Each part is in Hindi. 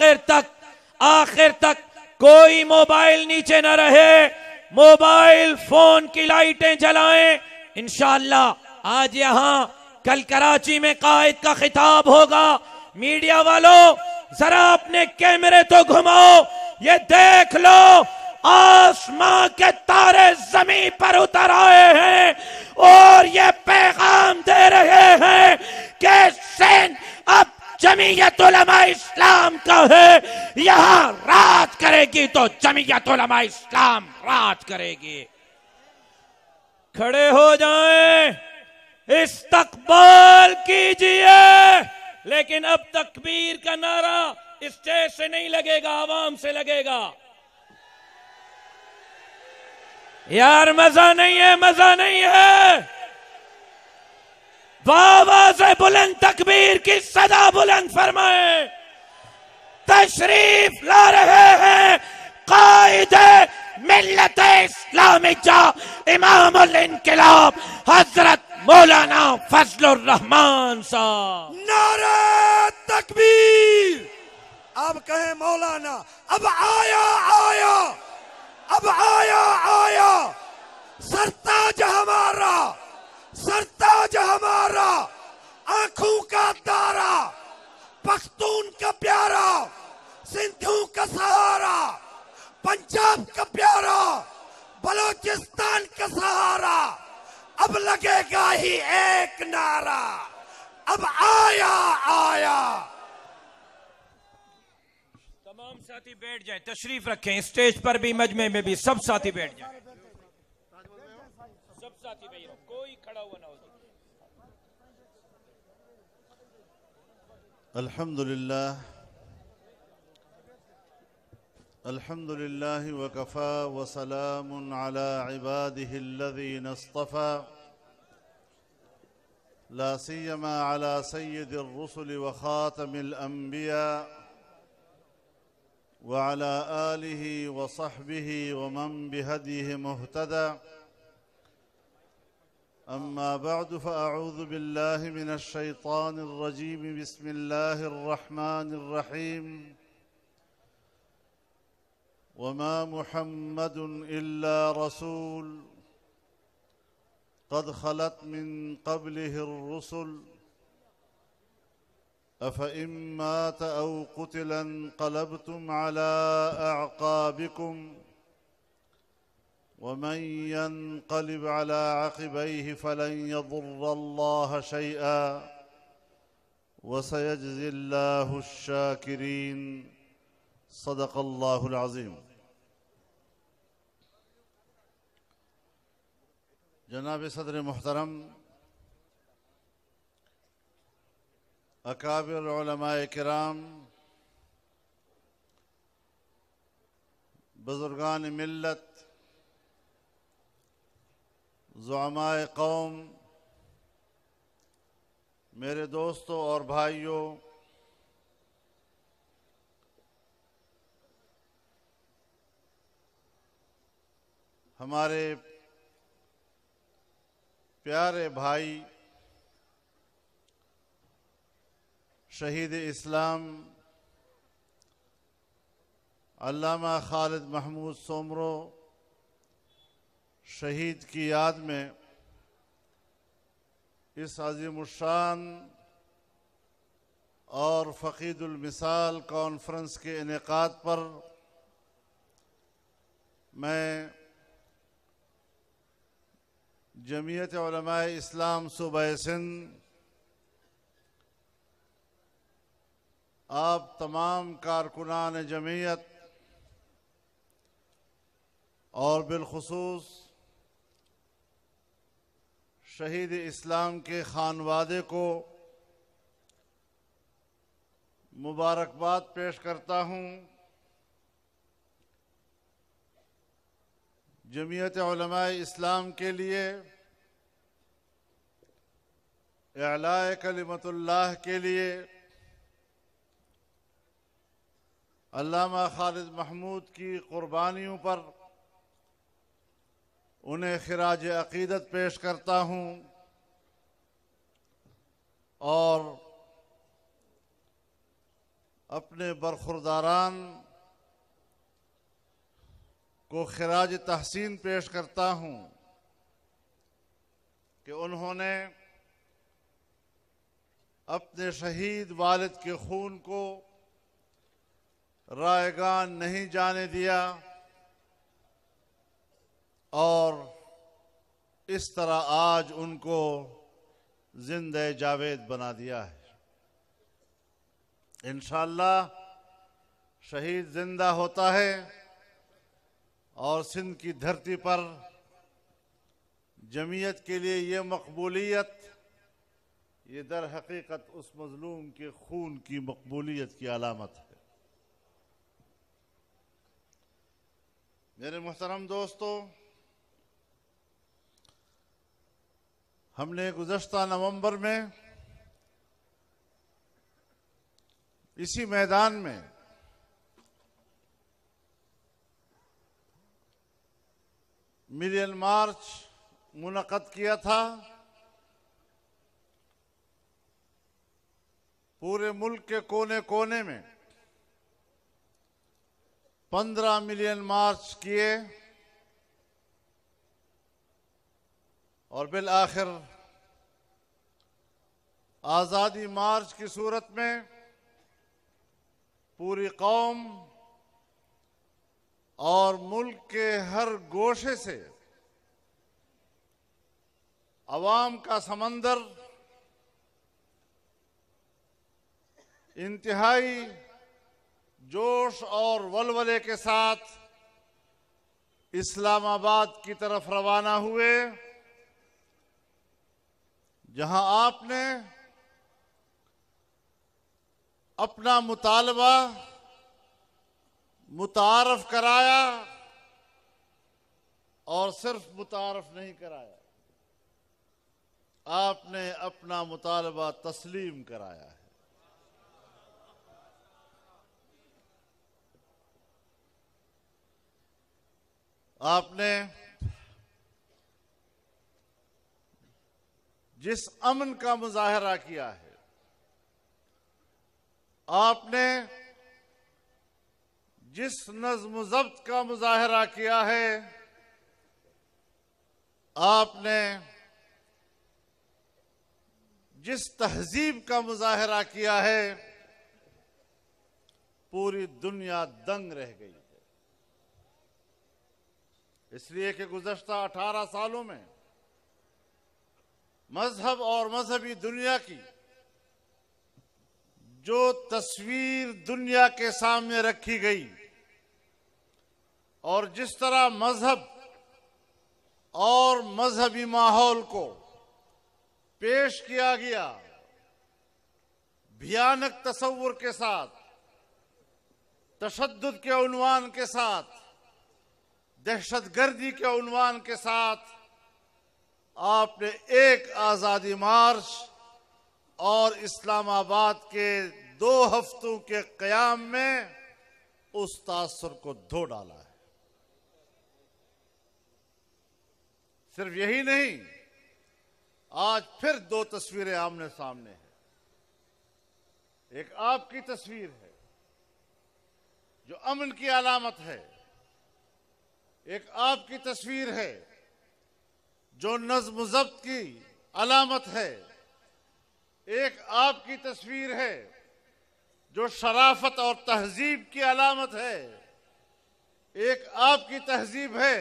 आखिर तक कोई मोबाइल नीचे न रहे, मोबाइल फोन की लाइटें जलाएं। इंशाअल्लाह आज यहां, कल कराची में कायद का खिताब होगा। मीडिया वालों जरा अपने कैमरे तो घुमाओ, ये देख लो आसमां के तारे जमीन पर उतर आए हैं और ये पैगाम दे रहे हैं कि सिंध अब जमीयत उलमा इस्लाम का है। यहां राज करेगी तो जमीयत उलमा इस्लाम राज करेगी। खड़े हो जाएं, इस्तकबाल कीजिए। लेकिन अब तकबीर का नारा स्टेज से नहीं लगेगा, आवाम से लगेगा। यार मजा नहीं है, मजा नहीं है। बाबा से बुलंद तकबीर की सदा बुलंद फरमाए। तशरीफ ला रहे हैं कायदे मिल्लत इस्लामी जा इमामुल इनकिलाब हजरत मौलाना फजलुर रहमान साहब। नारे तकबीर। अब कहे मौलाना, अब आया आया, अब आया आया सरताज हमारा, सरताज हमारा, आंखों का तारा, पख्तून का प्यारा, सिंधु का सहारा, पंजाब का प्यारा, बलोचिस्तान का सहारा। अब लगेगा ही एक नारा, अब आया आया। तमाम साथी बैठ जाएं, तशरीफ रखें स्टेज पर भी, मजमे में भी, सब साथी बैठ जाएं, सब साथी बैठ जाओ, कोई खड़ा हुआ ना हो। अल्हम्दुलिल्लाह अल्हम्दुलिल्लाह वकफ़ा वसलामुन अला इबादिहिल्लज़ीना इस्तफ़ा ला सियमा अला सय्यिदिर रुसुल व ख़ातमिल अंबिया व अला आलिहि व सहबिहि व मन बिहदिहि मुहतदा। अम्मा बअद फ़अऊज़ु बिल्लाहि मिनश शैतानिर रजीम। बिस्मिल्लाहिर रहमानिर रहीम। वमा मुहम्मदुन इल्ला रसूल क़द ख़लत मिन क़ब्लिहिर रुसुल अफ़इन मात औ क़ुतिला इंक़लबतुम अला अअक़ाबिकुम वमन यन्क़लिब अला अक़बैहि फ़लन यज़ुर्रल्लाह शैअन वसयजज़िल्लाहु अश-शाकिरीन। सदक़ल्लाहुल अज़ीम। जनाब सदर मुहतरम, अकाबिर उलमाए किराम, बुज़ुर्गान मिल्लत, ज़ुअमाए कौम, मेरे दोस्तों और भाइयों, हमारे प्यारे भाई शहीद इस्लाम अल्लामा खालिद महमूद सोमरो शहीद की याद में इस अज़ीमुश्शान और फ़क़ीदुल मिसाल कॉन्फ्रेंस के इनेकाद पर मैं जमीयत उलमाए इस्लाम सूबा सिंध, आप तमाम कारकुनान जमीयत और बिलखुसूस शहीद इस्लाम के खानवादे को मुबारकबाद पेश करता हूँ। जमीयत उलमाए इस्लाम के लिए, इलाए कलिमतुल्लाह के लिए अल्लामा खालिद महमूद की कुर्बानियों पर उन्हें खिराज अकीदत पेश करता हूँ और अपने बरखुरदारान को खिराज तहसीन पेश करता हूं कि उन्होंने अपने शहीद वालिद के खून को रायगान नहीं जाने दिया और इस तरह आज उनको जिंदे जावेद बना दिया है। इंशाअल्लाह शहीद जिंदा होता है और सिंध की धरती पर जमीयत के लिए ये मकबूलियत, ये दर हकीकत उस मजलूम के खून की मकबूलियत की अलामत है। मेरे मोहतरम दोस्तों, हमने गुज़श्ता नवंबर में इसी मैदान में मिलियन मार्च मुनक़द किया था। पूरे मुल्क के कोने कोने में 15 मिलियन मार्च किए और बिल आखिर आज़ादी मार्च की सूरत में पूरी कौम और मुल्क के हर गोशे से अवाम का समंदर इंतहाई जोश और वलवले के साथ इस्लामाबाद की तरफ रवाना हुए, जहां आपने अपना मुतालबा मुतारफ कराया और सिर्फ मुतारफ नहीं कराया, आपने अपना मुतालबा तस्लीम कराया है। आपने जिस अमन का मुजाहरा किया है, आपने जिस नज़्म ज़ब्त का मुजाहरा किया है, आपने जिस तहजीब का मुजाहरा किया है, पूरी दुनिया दंग रह गई है। इसलिए कि गुज़श्ता 18 सालों में मजहब और मजहबी दुनिया की जो तस्वीर दुनिया के सामने रखी गई और जिस तरह मजहब और मजहबी माहौल को पेश किया गया, भयानक तस्वुर के साथ, तशद्दुद के उन्वान के साथ, दहशतगर्दी के उन्वान के साथ, आपने एक आज़ादी मार्च और इस्लामाबाद के 2 हफ्तों के क़याम में उस तासुर को धो डाला है। सिर्फ यही नहीं, आज फिर 2 तस्वीरें आमने सामने हैं। एक आपकी तस्वीर है जो अमन की अलामत है, एक आपकी तस्वीर है जो नज़्म ज़ब्त की अलामत है, एक आपकी तस्वीर है जो शराफत और तहजीब की अलामत है, एक आपकी तहजीब है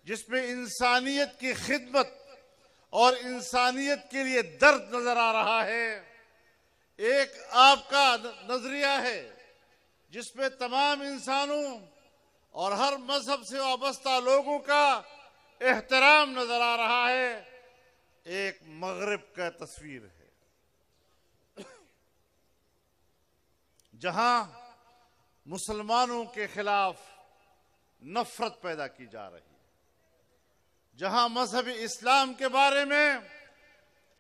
जिसमें इंसानियत की खिदमत और इंसानियत के लिए दर्द नजर आ रहा है, एक आपका नजरिया है जिसमें तमाम इंसानों और हर मजहब से वाबस्ता लोगों का एहतराम नजर आ रहा है, एक मगरिब का तस्वीर है जहां मुसलमानों के खिलाफ नफरत पैदा की जा रही है, जहां मजहब इस्लाम के बारे में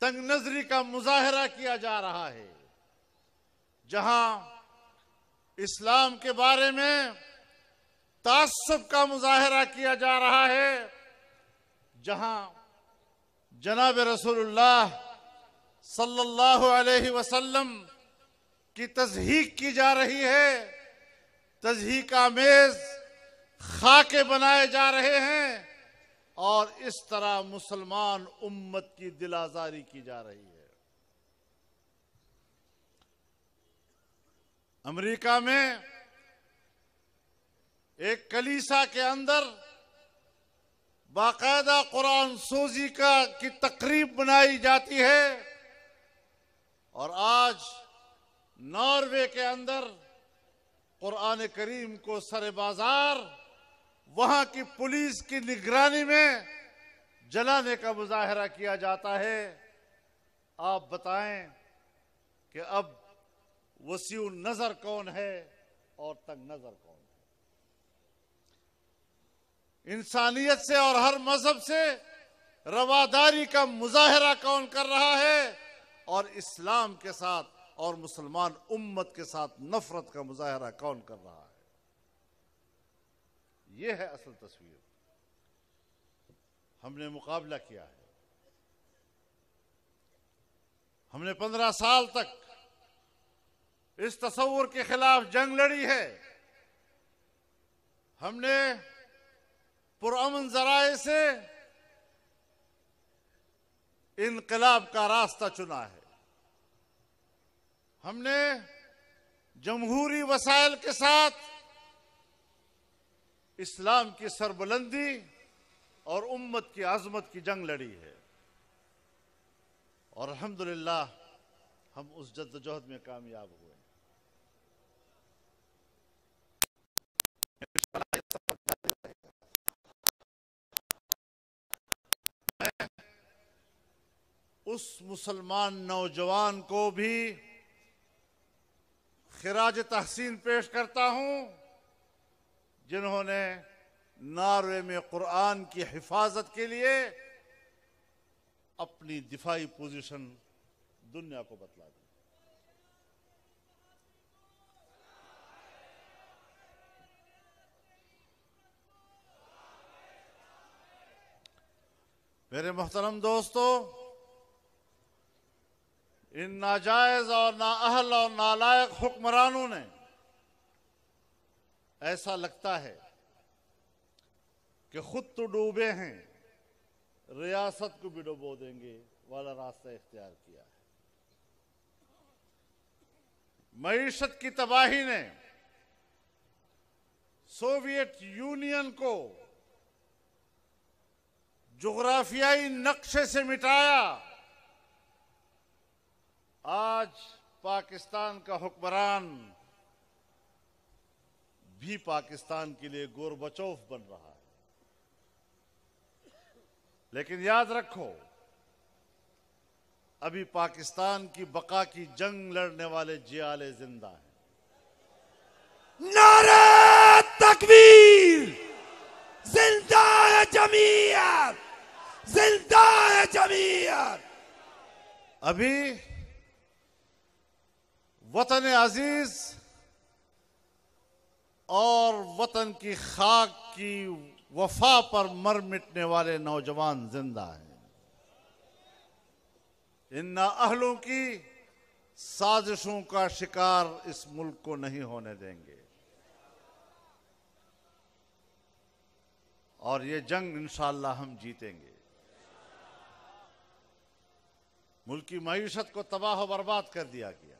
तंग नजरी का मुजाहरा किया जा रहा है, जहां इस्लाम के बारे में तासुब का मुजाहरा किया जा रहा है, जहां जनाब रसूलुल्लाह सल्लल्लाहु अलैहि वसल्लम की तज़हीक की जा रही है, तज़हीक आमेज खाके बनाए जा रहे हैं और इस तरह मुसलमान उम्मत की दिल आज़ारी की जा रही है। अमेरिका में एक कलीसा के अंदर बाकायदा कुरान सोजी की तकरीब बनाई जाती है और आज नॉर्वे के अंदर कुरान करीम को सरे बाजार वहां की पुलिस की निगरानी में जलाने का मुजाहरा किया जाता है। आप बताएं कि अब वसीउ नजर कौन है और तंग नजर कौन है? इंसानियत से और हर मजहब से रवादारी का मुजाहरा कौन कर रहा है और इस्लाम के साथ और मुसलमान उम्मत के साथ नफरत का मुजाहरा कौन कर रहा है? यह है असल तस्वीर। हमने मुकाबला किया है। हमने 15 साल तक इस तस्वुर के खिलाफ जंग लड़ी है। हमने पुरअमन जराए से इनकलाब का रास्ता चुना है। हमने जमहूरी वसाइल के साथ इस्लाम की सरबुलंदी और उम्मत की आजमत की जंग लड़ी है और अल्हम्दुलिल्लाह हम उस जद्दोजहद में कामयाब हुए। उस मुसलमान नौजवान को भी खिराज तहसीन पेश करता हूं जिन्होंने नॉर्वे में कुरान की हिफाजत के लिए अपनी दिफाई पोजीशन दुनिया को बतला दी। मेरे मोहतरम दोस्तों, इन नाजायज और नाअहल और नालायक हुक्मरानों ने ऐसा लगता है कि खुद तो डूबे हैं, रियासत को भी डुबो देंगे वाला रास्ता इख्तियार किया है। मईशत की तबाही ने सोवियत यूनियन को जुग्राफियाई नक्शे से मिटाया। आज पाकिस्तान का हुक्मरान भी पाकिस्तान के लिए गोरबचोफ बन रहा है। लेकिन याद रखो, अभी पाकिस्तान की बका की जंग लड़ने वाले जियाले जिंदा हैं। नारे तकबीर! जिंदा है जमीयत! जिंदा है जमीयत! अभी वतन अजीज और वतन की खाक की वफा पर मर मिटने वाले नौजवान जिंदा हैं। इन नाअहलों की साजिशों का शिकार इस मुल्क को नहीं होने देंगे और ये जंग इंशाअल्लाह हम जीतेंगे। मुल्क की मईशत को तबाह बर्बाद कर दिया गया।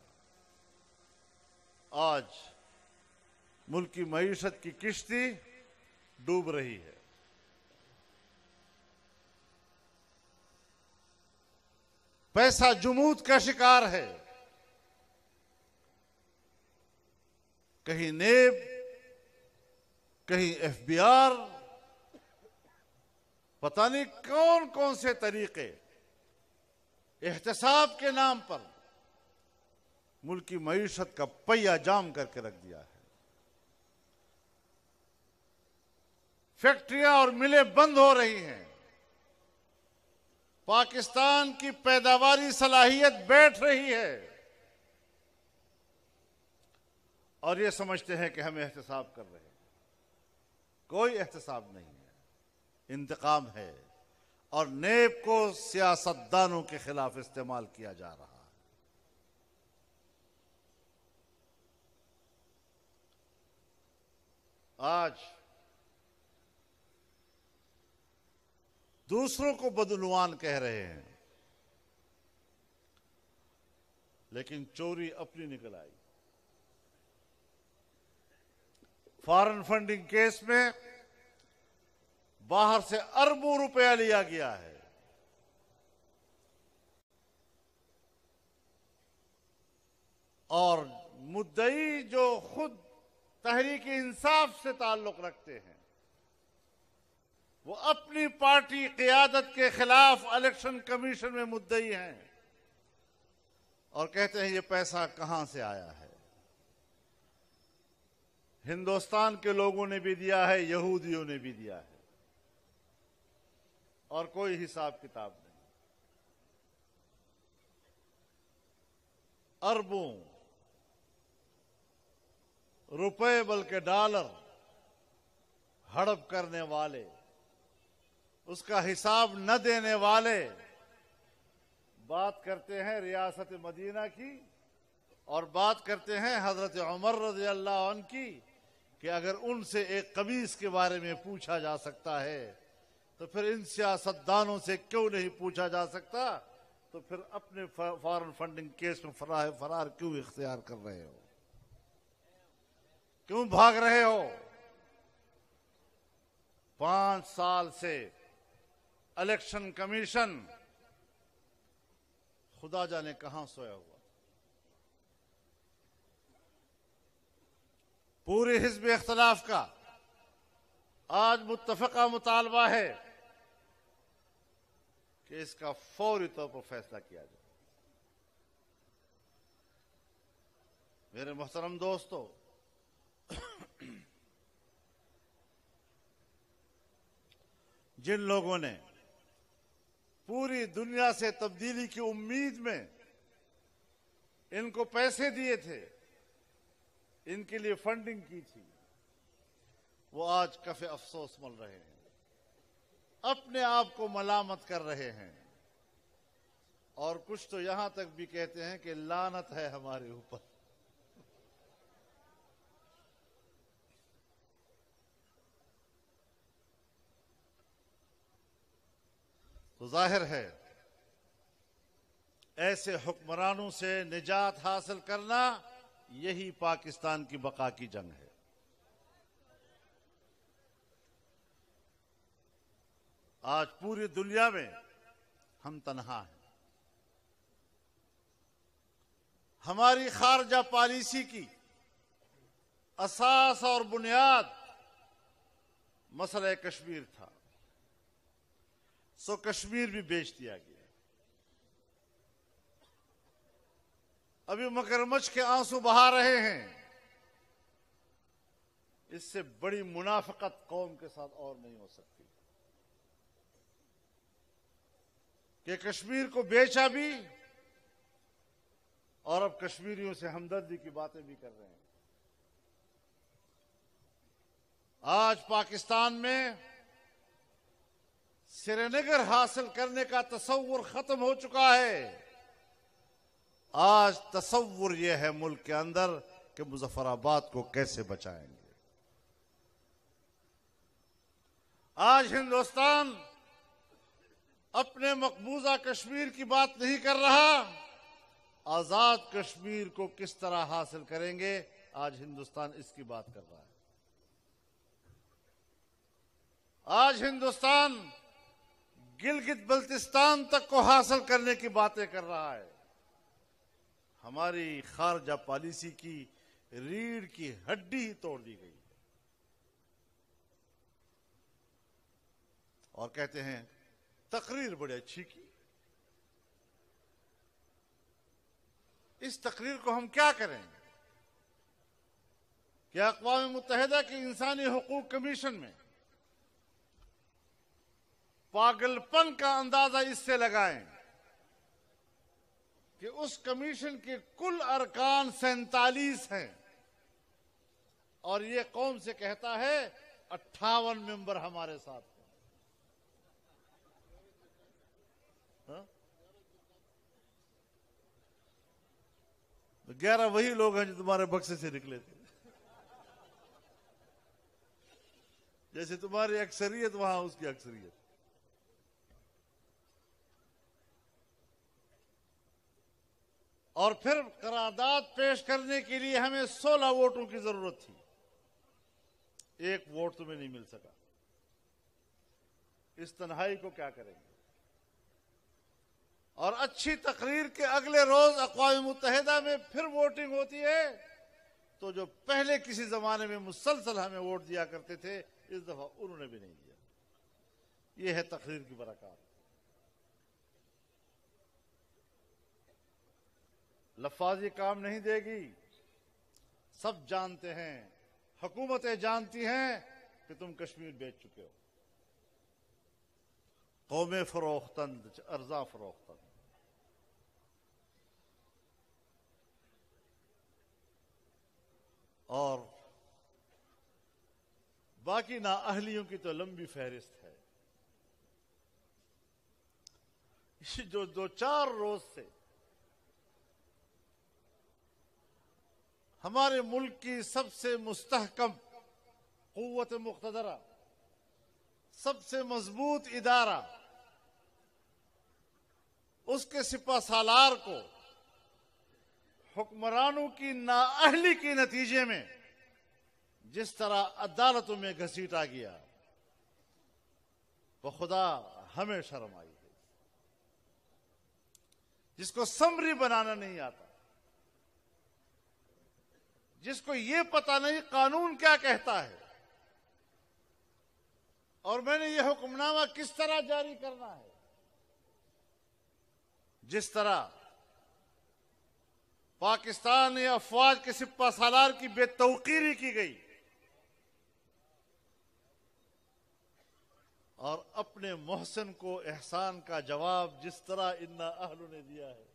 आज मुल्क की मईशत की किश्ती डूब रही है। पैसा जुमूद का शिकार है। कहीं नेब, कहीं एफबीआर, पता नहीं कौन कौन से तरीके एहतसाब के नाम पर मुल्क की मईशत का पहिया जाम करके रख दिया है। फैक्ट्रियां और मिलें बंद हो रही हैं। पाकिस्तान की पैदावारी सलाहियत बैठ रही है और ये समझते हैं कि हम एहतसाब कर रहे हैं। कोई एहतसाब नहीं है, इंतकाम है और नेब को सियासतदानों के खिलाफ इस्तेमाल किया जा रहा है। आज दूसरों को बदनुमान कह रहे हैं, लेकिन चोरी अपनी निकल आई। फॉरेन फंडिंग केस में बाहर से अरबों रुपया लिया गया है और मुद्दई जो खुद तहरीक इंसाफ से ताल्लुक रखते हैं, वो अपनी पार्टी क़ियादत के खिलाफ इलेक्शन कमीशन में मुद्दई हैं और कहते हैं ये पैसा कहां से आया है। हिंदुस्तान के लोगों ने भी दिया है, यहूदियों ने भी दिया है और कोई हिसाब किताब नहीं। अरबों रुपए बल्कि डॉलर हड़प करने वाले, उसका हिसाब न देने वाले बात करते हैं रियासत मदीना की और बात करते हैं हजरत उमर रज़ी अल्लाह अन्हु की कि अगर उनसे एक कमीज के बारे में पूछा जा सकता है तो फिर इन सियासतदानों से क्यों नहीं पूछा जा सकता। तो फिर अपने फॉरेन फंडिंग केस में फरार क्यों इख्तियार कर रहे हो, क्यों भाग रहे हो। 5 साल से इलेक्शन कमीशन खुदा जाने कहां सोया हुआ। पूरे हिज़्ब इख्तिलाफ का आज मुत्तफ़क़ा मुतालबा है कि इसका फौरी तौर पर फैसला किया जाए। मेरे मोहतरम दोस्तों, जिन लोगों ने पूरी दुनिया से तब्दीली की उम्मीद में इनको पैसे दिए थे, इनके लिए फंडिंग की थी, वो आज कफे अफसोस मल रहे हैं, अपने आप को मलामत कर रहे हैं और कुछ तो यहां तक भी कहते हैं कि लानत है हमारे ऊपर। तो जाहिर है ऐसे हुक्मरानों से निजात हासिल करना यही पाकिस्तान की बका की जंग है। आज पूरी दुनिया में हम तन्हा हैं। हमारी खारजा पॉलिसी की असास और बुनियाद मसला कश्मीर था, सो कश्मीर भी बेच दिया गया। अभी मगरमच्छ के आंसू बहा रहे हैं। इससे बड़ी मुनाफिकत कौम के साथ और नहीं हो सकती कि कश्मीर को बेचा भी और अब कश्मीरियों से हमदर्दी की बातें भी कर रहे हैं। आज पाकिस्तान में श्रीनगर हासिल करने का तसव्वुर खत्म हो चुका है। आज तसव्वुर यह है मुल्क के अंदर कि मुजफ्फराबाद को कैसे बचाएंगे। आज हिंदुस्तान अपने मकबूजा कश्मीर की बात नहीं कर रहा, आजाद कश्मीर को किस तरह हासिल करेंगे, आज हिंदुस्तान इसकी बात कर रहा है। आज हिंदुस्तान गिलगित बल्तिस्तान तक को हासिल करने की बातें कर रहा है। हमारी खारजा पॉलिसी की रीढ़ की हड्डी ही तोड़ दी गई और कहते हैं तकरीर बड़ी अच्छी की। इस तकरीर को हम क्या करें? क्या अक़वाम मुत्तहिदा के इंसानी हुकूक कमीशन में पागलपन का अंदाजा इससे लगाएं कि उस कमीशन के कुल अरकान 47 हैं और ये कौम से कहता है 58 मेंबर हमारे साथ हैं। 11 वही लोग हैं जो तुम्हारे बक्से से निकले थे। जैसे तुम्हारी अक्सरियत वहां उसकी अक्सरियत। और फिर करारदाद पेश करने के लिए हमें 16 वोटों की जरूरत थी, एक वोट तुम्हें नहीं मिल सका। इस तन्हाई को क्या करेंगे? और अच्छी तकरीर के अगले रोज अक़वाम मुत्तहिदा में फिर वोटिंग होती है, तो जो पहले किसी जमाने में मुसलसल हमें वोट दिया करते थे, इस दफा उन्होंने भी नहीं दिया। यह है तकरीर की बरकत। लफ्ज़ी काम नहीं देगी। सब जानते हैं, हुकूमतें जानती हैं कि तुम कश्मीर बेच चुके हो। कौमे फरोख्तन, अर्जा फरोख्तन। और बाकी नाअहलियों की तो लंबी फहरिस्त है। जो 2-4 रोज से हमारे मुल्क की सबसे मुस्तहकम कुव्वत मुक़्तदरा, सबसे मजबूत इदारा, उसके सिपा सालार को हुक्मरानों की नाअहली के नतीजे में जिस तरह अदालतों में घसीटा गया, वो खुदा हमें शर्म आई है। जिसको समरी बनाना नहीं आता, जिसको ये पता नहीं कानून क्या कहता है और मैंने ये हुक्मनामा किस तरह जारी करना है, जिस तरह पाकिस्तान या अफवाज के सिपा सालार की बेतौकीरी की गई और अपने मोहसिन को एहसान का जवाब जिस तरह इन्ना अहलु ने दिया है,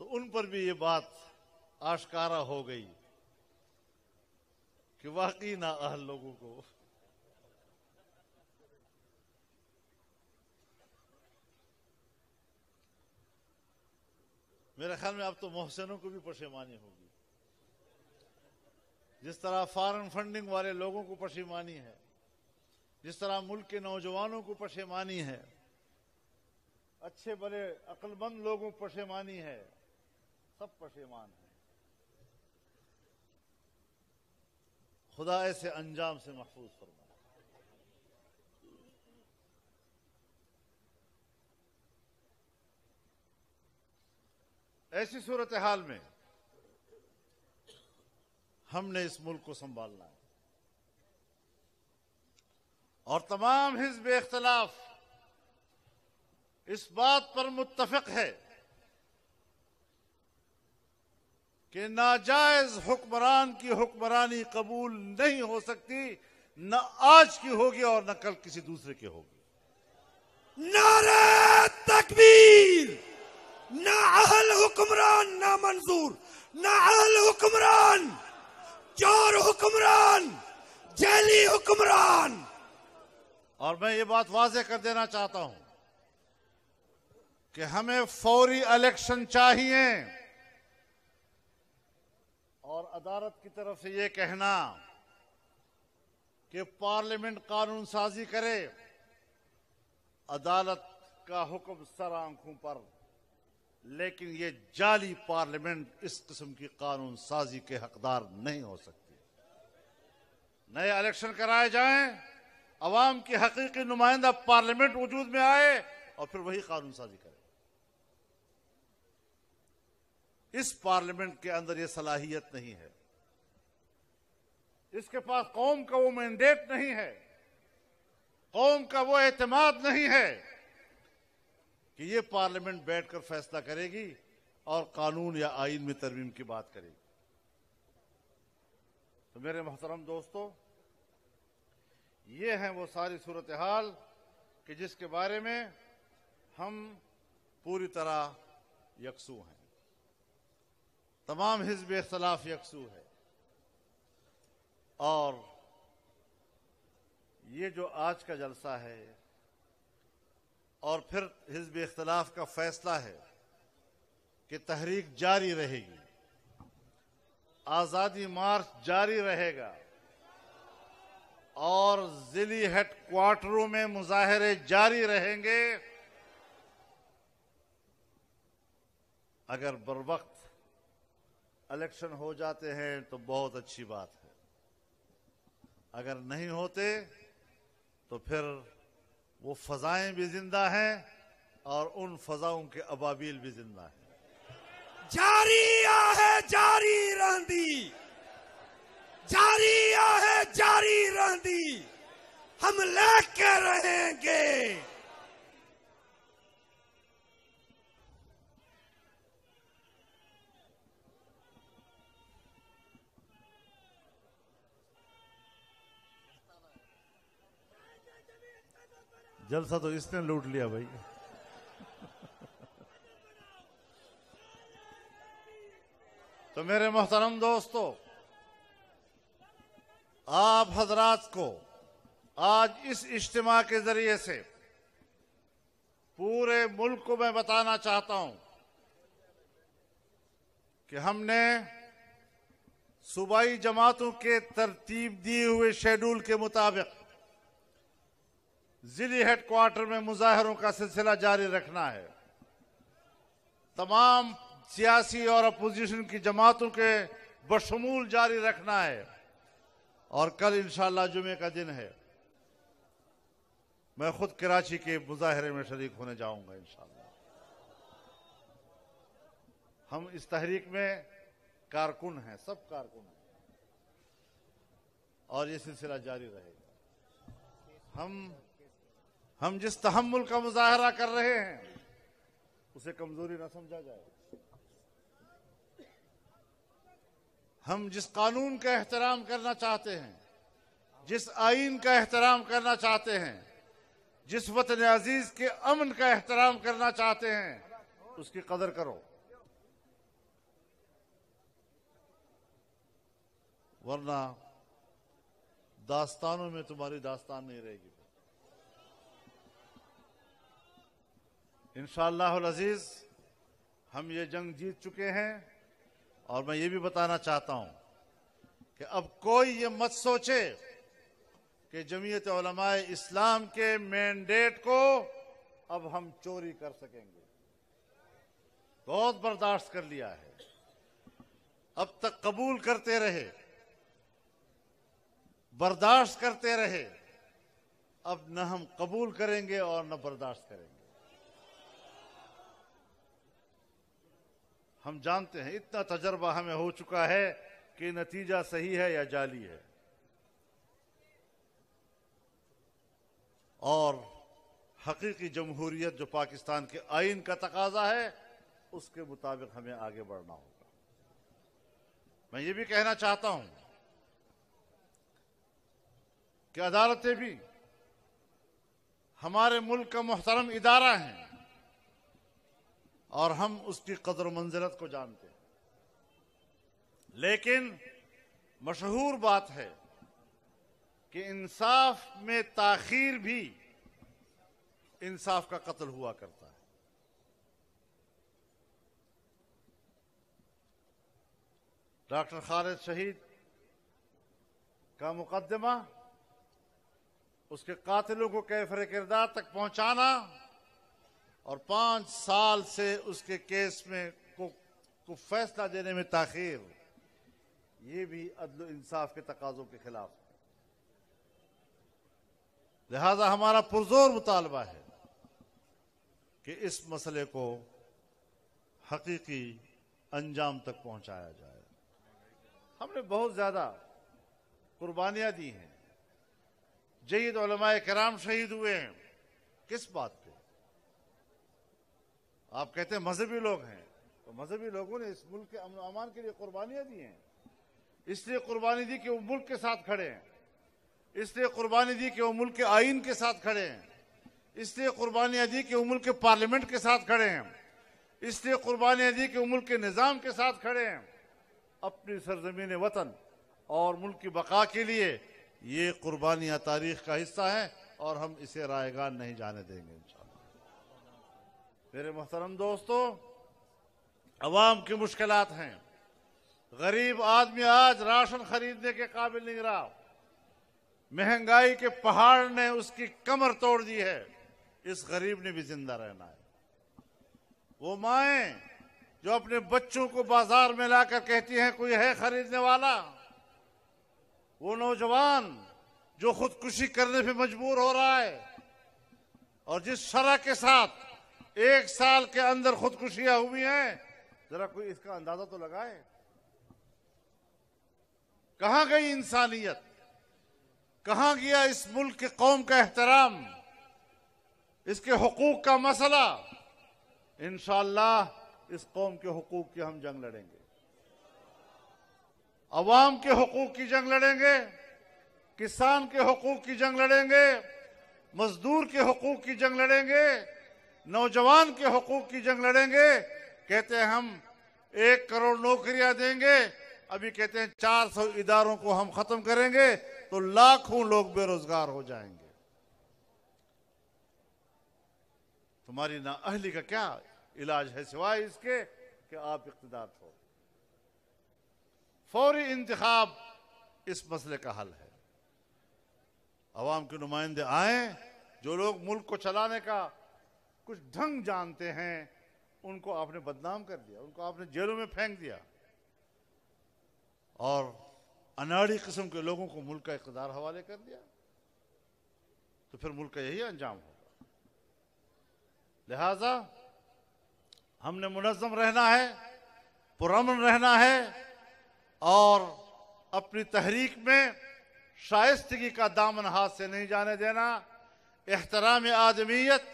तो उन पर भी ये बात आश्कारा हो गई कि वाकई ना अहल लोगों को मेरे ख्याल में अब तो मोहसिनों को भी पशेमानी होगी। जिस तरह फॉरेन फंडिंग वाले लोगों को पशेमानी है, जिस तरह मुल्क के नौजवानों को पशेमानी है, अच्छे भले अक्लमंद लोगों को पशेमानी है, सब पशेमान हैं। खुदा ऐसे अंजाम से महफूज फरमाए। ऐसी सूरत हाल में हमने इस मुल्क को संभालना है और तमाम हिज़्ब इख्तिलाफ इस बात पर मुत्तफिक है कि नाजायज हुक्मरान की हुक्मरानी कबूल नहीं हो सकती, न आज की होगी और न कल किसी दूसरे की होगी। नारे तकबीर! ना अहल हुक्मरान ना मंजूर, ना अहल हुक्मरान, चोर हुक्मरान, जेली हुक्मरान। और मैं ये बात वाज़ेह कर देना चाहता हूं कि हमें फौरी इलेक्शन चाहिए और अदालत की तरफ से ये कहना कि पार्लियामेंट कानून साजी करे, अदालत का हुक्म सर आंखों पर, लेकिन ये जाली पार्लियामेंट इस किस्म की कानून साजी के हकदार नहीं हो सकती। नए इलेक्शन कराए जाएं, अवाम की हकीकी नुमाइंदा पार्लियामेंट वजूद में आए और फिर वही कानून साजी करे। इस पार्लियामेंट के अंदर यह सलाहियत नहीं है, इसके पास कौम का वो मैंडेट नहीं है, कौम का वो एतमाद नहीं है कि ये पार्लियामेंट बैठकर फैसला करेगी और कानून या आईन में तरमीम की बात करेगी। तो मेरे मोहतरम दोस्तों, ये हैं वो सारी सूरत हाल कि जिसके बारे में हम पूरी तरह यकसू हैं, तमाम हिज़्ब इख्तिलाफ यकसू है। और ये जो आज का जलसा है और फिर हिज़्ब इख्तिलाफ का फैसला है कि तहरीक जारी रहेगी, आज़ादी मार्च जारी रहेगा और जिली हेडक्वार्टरों में मुजाहरे जारी रहेंगे। अगर बरवक्त इलेक्शन हो जाते हैं तो बहुत अच्छी बात है, अगर नहीं होते तो फिर वो फजाएं भी जिंदा हैं और उन फजाओं के अबाबिल भी जिंदा हैं। जारी है जारी रहंदी, जारी है जारी रहंदी, हम लेके रहेंगे। जलसा तो इसने लूट लिया भाई। तो मेरे मोहतरम दोस्तों, आप हजरात को आज इस इज्तिमा के जरिए से पूरे मुल्क को मैं बताना चाहता हूं कि हमने सूबाई जमातों के तरतीब दिए हुए शेड्यूल के मुताबिक जिली हेडक्वार्टर में मुजाहरों का सिलसिला जारी रखना है। तमाम सियासी और अपोजिशन की जमातों के बशमूल जारी रखना है। और कल इंशाअल्लाह जुमे का दिन है, मैं खुद कराची के मुजाहरे में शरीक होने जाऊंगा इंशाअल्लाह। हम इस तहरीक में कारकुन हैं, सब कारकुन हैं और ये सिलसिला जारी रहेगा। हम जिस तहम्मुल का मुजाहरा कर रहे हैं उसे कमजोरी न समझा जाए। हम जिस कानून का एहतराम करना चाहते हैं, जिस आईन का एहतराम करना चाहते हैं, जिस वतन अजीज के अमन का एहतराम करना चाहते हैं, उसकी कदर करो, वरना दास्तानों में तुम्हारी दास्तान नहीं रहेगी। इंशाअल्लाह अज़ीज हम ये जंग जीत चुके हैं और मैं ये भी बताना चाहता हूं कि अब कोई ये मत सोचे कि जमीयत उलमाए इस्लाम के मैंडेट को अब हम चोरी कर सकेंगे। बहुत बर्दाश्त कर लिया है, अब तक कबूल करते रहे, बर्दाश्त करते रहे, अब न हम कबूल करेंगे और न बर्दाश्त करेंगे। हम जानते हैं, इतना तजर्बा हमें हो चुका है कि नतीजा सही है या जाली है, और हकीकी जमहूरियत जो पाकिस्तान के आईन का तकाजा है उसके मुताबिक हमें आगे बढ़ना होगा। मैं ये भी कहना चाहता हूं कि अदालतें भी हमारे मुल्क का मुहतरम इदारा है और हम उसकी कदर मंजिलत को जानते हैं, लेकिन मशहूर बात है कि इंसाफ में ताखीर भी इंसाफ का कत्ल हुआ करता है। डॉक्टर खालिद शहीद का मुकदमा, उसके कातिलों को कैफरे किरदार तक पहुंचाना और 5 साल से उसके केस में को फैसला देने में ताखीर, ये भी अदल इंसाफ के तकाजों के खिलाफ है। लिहाजा हमारा पुरजोर मुतालबा है कि इस मसले को हकीकी अंजाम तक पहुंचाया जाए। हमने बहुत ज्यादा कुर्बानियां दी हैं, जयीद उलमाए किराम शहीद हुए हैं। किस बात पे? आप कहते हैं मजहबी लोग हैं, तो मजहबी लोगों ने इस मुल्क के अमन अमान के लिए कुर्बानियां दी हैं। इसलिए कुर्बानी दी कि वो मुल्क के साथ खड़े हैं, इसलिए कुर्बानी दी कि वो मुल्क के आईन के साथ खड़े हैं, इसलिए कुर्बानियां दी कि वो मुल्क के पार्लियामेंट के साथ खड़े हैं, इसलिए कुर्बानियां दी कि वो मुल्क के निजाम के साथ खड़े हैं। अपनी सरजमीन वतन और मुल्क की बका के लिए ये कुर्बानियां तारीख का हिस्सा हैं और हम इसे रायगान नहीं जाने देंगे इंशाअल्लाह। मेरे मोहतरम दोस्तों, अवाम की मुश्किलात हैं। गरीब आदमी आज राशन खरीदने के काबिल नहीं रहा। महंगाई के पहाड़ ने उसकी कमर तोड़ दी है। इस गरीब ने भी जिंदा रहना है। वो माएं जो अपने बच्चों को बाजार में लाकर कहती हैं कोई है खरीदने वाला, वो नौजवान जो खुदकुशी करने पे मजबूर हो रहा है और जिस शरह के साथ 1 साल के अंदर खुदकुशियां हुई हैं, जरा कोई इसका अंदाजा तो लगाए। कहां गई इंसानियत? कहां गया इस मुल्क के कौम का एहतराम, इसके हुकूक का मसला? इंशाअल्लाह इस कौम के हुकूक की हम जंग लड़ेंगे, अवाम के हुकूक की जंग लड़ेंगे, किसान के हुकूक की जंग लड़ेंगे, मजदूर के हुकूक की जंग लड़ेंगे, नौजवान के हुकूक की जंग लड़ेंगे। कहते हैं हम 1 करोड़ नौकरियां देंगे, अभी कहते हैं 400 इदारों को हम खत्म करेंगे, तो लाखों लोग बेरोजगार हो जाएंगे। तुम्हारी नाअहली का क्या इलाज है सिवाय इसके कि आप इख्तिदार छोड़। फौरी इंतखाब इस मसले का हल है। अवाम के नुमाइंदे आए, जो लोग मुल्क को चलाने का कुछ ढंग जानते हैं, उनको आपने बदनाम कर दिया, उनको आपने जेलों में फेंक दिया और अनाड़ी किस्म के लोगों को मुल्क का इख्तिदार हवाले कर दिया, तो फिर मुल्क का यही अंजाम होगा। लिहाजा हमने मुनज़्ज़म रहना है, पुरअमन रहना है और अपनी तहरीक में शाइस्तगी का दामन हाथ से नहीं जाने देना। एहतराम आदमियत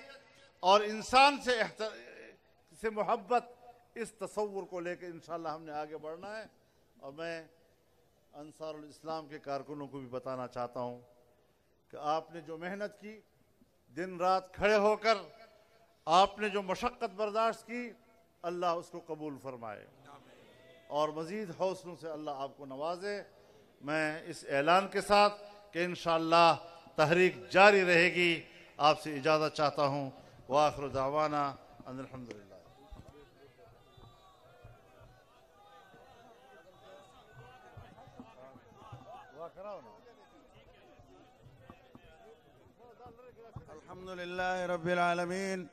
और इंसान से मोहब्बत, इस तसव्वुर को लेकर इंशाअल्लाह हमने आगे बढ़ना है। और मैं अंसारुल इस्लाम के कारकुनों को भी बताना चाहता हूँ कि आपने जो मेहनत की, दिन रात खड़े होकर आपने जो मशक्क़त बर्दाश्त की, अल्लाह उसको कबूल फरमाए और मज़ीद हौसलों से अल्लाह आपको नवाजे। मैं इस ऐलान के साथ कि इंशाअल्लाह तहरीक जारी रहेगी आपसे इजाज़त चाहता हूँ। व आखिर दावाना अनिल हम्दुलिल्लाह। अल्हम्दुलिल्लाह रब्बिल आलमीन।